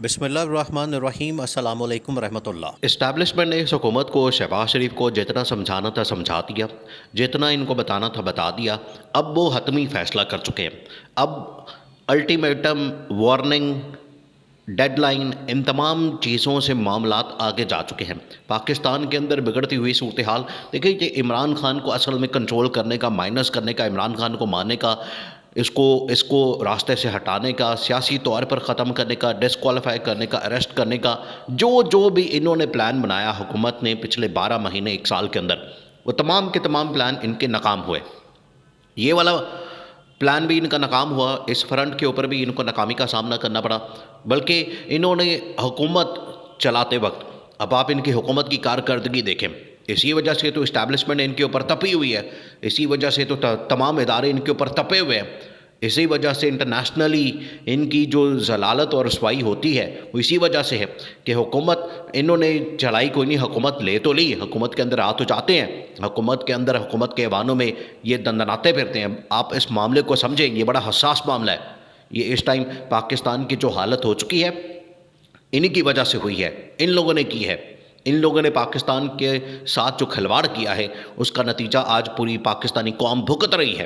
بسم اللہ الرحمن الرحیم، السلام علیکم ورحمۃ اللہ۔ اسٹیبلشمنٹ نے اس حکومت کو شہباز شریف کو جتنا سمجھانا تھا سمجھا دیا، جتنا ان کو بتانا تھا بتا دیا۔ اب وہ حتمی فیصلہ کر چکے ہیں۔ اب الٹیمیٹم، وارننگ، ڈیڈ لائن، ان تمام چیزوں سے معاملات آگے جا چکے ہیں۔ پاکستان کے اندر بگڑتی ہوئی صورتحال دیکھیں کہ عمران خان کو اصل میں کنٹرول کرنے کا، مائنس کرنے کا، عمران خان کو مارنے کا، اس کو راستے سے ہٹانے کا، سیاسی طور پر ختم کرنے کا، ڈسکوالیفائی کرنے کا، اریسٹ کرنے کا، جو بھی انہوں نے پلان بنایا حکومت نے پچھلے 12 مہینے 1 سال کے اندر، وہ تمام کے تمام پلان ان کے ناکام ہوئے۔ یہ والا پلان بھی ان کا ناکام ہوا، اس فرنٹ کے اوپر بھی ان کو ناکامی کا سامنا کرنا پڑا۔ بلکہ انہوں نے حکومت چلاتے وقت، اب آپ ان کی حکومت کی کارکردگی دیکھیں، اسی وجہ سے تو اسٹیبلشمنٹ ان کے اوپر تپی ہوئی ہے، اسی وجہ سے تو تمام ادارے ان کے اوپر تپے ہوئے ہیں، اسی وجہ سے انٹرنیشنلی ان کی جو ضلالت اور رسوائی ہوتی ہے وہ اسی وجہ سے ہے کہ حکومت انہوں نے چلائی کوئی نہیں، حکومت لے تو لی، حکومت کے اندر آ تو جاتے ہیں، حکومت کے اندر، حکومت کے ایوانوں میں یہ دندناتے پھرتے ہیں۔ آپ اس معاملے کو سمجھیں، یہ بڑا حساس معاملہ ہے۔ یہ اس ٹائم پاکستان کی جو حالت ہو چکی ہے انہی کی وجہ سے ہوئی ہے، ان لوگوں نے کی ہے، ان لوگوں نے پاکستان کے ساتھ جو کھلواڑ کیا ہے اس کا نتیجہ آج پوری پاکستانی قوم بھگت رہی ہے۔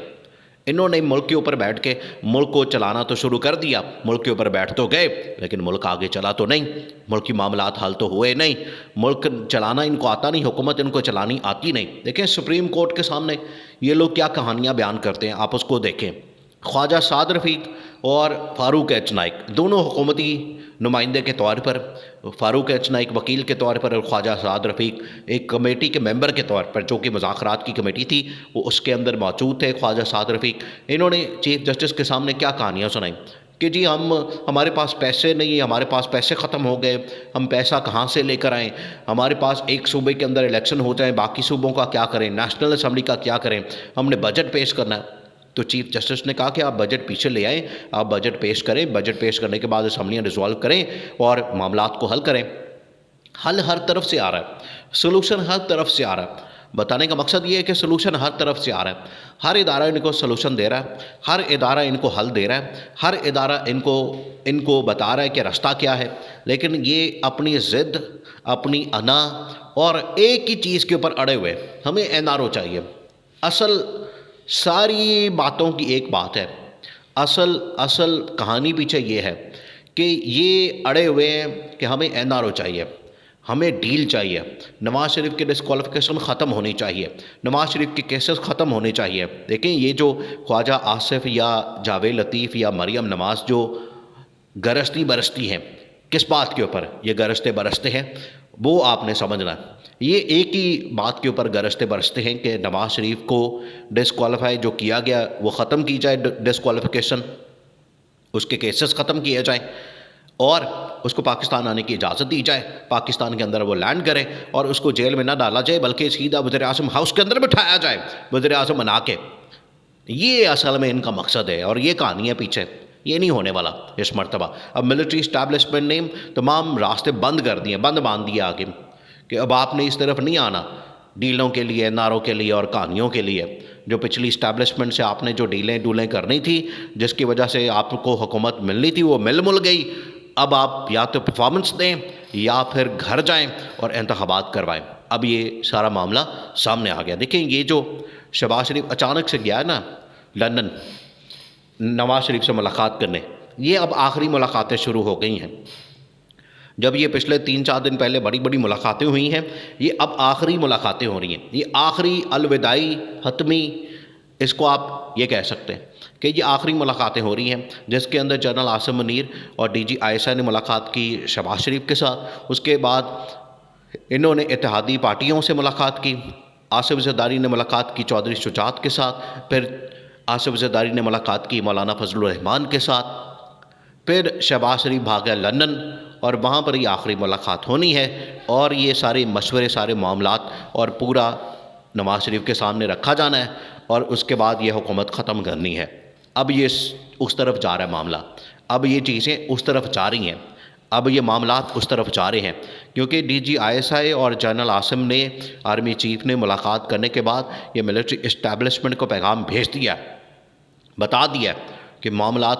انہوں نے ملک کے اوپر بیٹھ کے ملک کو چلانا تو شروع کر دیا، ملک کے اوپر بیٹھ تو گئے لیکن ملک آگے چلا تو نہیں، ملک کی معاملات حل تو ہوئے نہیں، ملک چلانا ان کو آتا نہیں، حکومت ان کو چلانی آتی نہیں۔ دیکھیں سپریم کورٹ کے سامنے یہ لوگ کیا کہانیاں بیان کرتے ہیں، آپ اس کو دیکھیں۔ خواجہ سعد رفیق اور فاروق ایچ نائک دونوں حکومتی نمائندے کے طور پر، فاروق ایچ نائک وکیل کے طور پر اور خواجہ سعد رفیق ایک کمیٹی کے ممبر کے طور پر، جو کہ مذاکرات کی کمیٹی تھی وہ اس کے اندر موجود تھے۔ خواجہ سعد رفیق انہوں نے چیف جسٹس کے سامنے کیا کہانیاں سنائیں کہ جی ہمارے پاس پیسے نہیں، ہمارے پاس پیسے ختم ہو گئے، ہم پیسہ کہاں سے لے کر آئیں، ہمارے پاس ایک صوبے کے اندر الیکشن ہو جائیں باقی صوبوں کا کیا کریں، نیشنل اسمبلی کا کیا کریں، ہم نے بجٹ پیش کرنا ہے۔ تو چیف جسٹس نے کہا کہ آپ بجٹ پیچھے لے آئیں، آپ بجٹ پیش کریں، بجٹ پیش کرنے کے بعد اسمبلیاں ریزالو کریں اور معاملات کو حل کریں۔ حل ہر طرف سے آ رہا ہے، سلوشن ہر طرف سے آ رہا ہے۔ بتانے کا مقصد یہ ہے کہ سلوشن ہر طرف سے آ رہا ہے، ہر ادارہ ان کو سلوشن دے رہا ہے، ہر ادارہ ان کو حل دے رہا ہے، ہر ادارہ ان کو بتا رہا ہے کہ راستہ کیا ہے، لیکن یہ اپنی ضد، اپنی انا اور ایک ہی چیز کے اوپر اڑے ہوئے، ہمیں این آر او چاہیے۔ اصل ساری باتوں کی ایک بات ہے، اصل کہانی پیچھے یہ ہے کہ یہ اڑے ہوئے ہیں کہ ہمیں این آر او چاہیے، ہمیں ڈیل چاہیے، نواز شریف کی ڈسکوالیفیکیشن ختم ہونی چاہیے، نواز شریف کے کیسز ختم ہونے چاہیے۔ دیکھیں یہ جو خواجہ آصف یا جاوید لطیف یا مریم نواز جو گرجتی برستی ہیں، کس بات کے اوپر یہ گرجتے برستے ہیں وہ آپ نے سمجھنا ہے۔ یہ ایک ہی بات کے اوپر گرجتے برستے ہیں کہ نواز شریف کو ڈسکوالیفائی جو کیا گیا وہ ختم کی جائے، ڈسکوالیفیکیشن، اس کے کیسز ختم کیے جائیں اور اس کو پاکستان آنے کی اجازت دی جائے، پاکستان کے اندر وہ لینڈ کرے اور اس کو جیل میں نہ ڈالا جائے بلکہ سیدھا وزیر اعظم ہاؤس کے اندر بٹھایا جائے، وزیر اعظم بنا کے۔ یہ اصل میں ان کا مقصد ہے اور یہ کہانی ہے پیچھے، یہ نہیں ہونے والا اس مرتبہ۔ اب ملٹری اسٹیبلشمنٹ نے تمام راستے بند کر دیے، بند باندھ دیے آگے کہ اب آپ نے اس طرف نہیں آنا ڈیلوں کے لیے، نعروں کے لیے اور کہانیوں کے لیے۔ جو پچھلی اسٹیبلشمنٹ سے آپ نے جو ڈیلیں کرنی تھی، جس کی وجہ سے آپ کو حکومت ملنی تھی وہ مل گئی، اب آپ یا تو پرفارمنس دیں یا پھر گھر جائیں اور انتخابات کروائیں۔ اب یہ سارا معاملہ سامنے آ گیا۔ دیکھیں یہ جو شہباز شریف اچانک سے گیا ہے نا لندن نواز شریف سے ملاقات کرنے، یہ اب آخری ملاقاتیں شروع ہو گئی ہیں۔ جب یہ پچھلے 3-4 دن پہلے بڑی بڑی ملاقاتیں ہوئی ہیں، یہ اب آخری ملاقاتیں ہو رہی ہیں، یہ آخری الوداعی حتمی، اس کو آپ یہ کہہ سکتے ہیں کہ یہ آخری ملاقاتیں ہو رہی ہیں، جس کے اندر جنرل عاصم منیر اور ڈی جی عائشہ نے ملاقات کی شہباز شریف کے ساتھ، اس کے بعد انہوں نے اتحادی پارٹیوں سے ملاقات کی، آصف زرداری نے ملاقات کی چودھری شجاعت کے ساتھ، پھر آصف زرداری نے ملاقات کی مولانا فضل الرحمان کے ساتھ، پھر شہباز شریف بھاگا لندن اور وہاں پر یہ آخری ملاقات ہونی ہے اور یہ سارے مشورے، سارے معاملات اور پورا نواز شریف کے سامنے رکھا جانا ہے اور اس کے بعد یہ حکومت ختم کرنی ہے۔ اب یہ اس طرف جا رہا ہے معاملہ، اب یہ چیزیں اس طرف جا رہی ہیں، اب یہ معاملات اس طرف جا رہے ہیں، کیونکہ D G I S I اور جنرل عاصم نے، آرمی چیف نے ملاقات کرنے کے بعد یہ ملٹری اسٹیبلشمنٹ کو پیغام بھیج دیا، بتا دیا کہ معاملات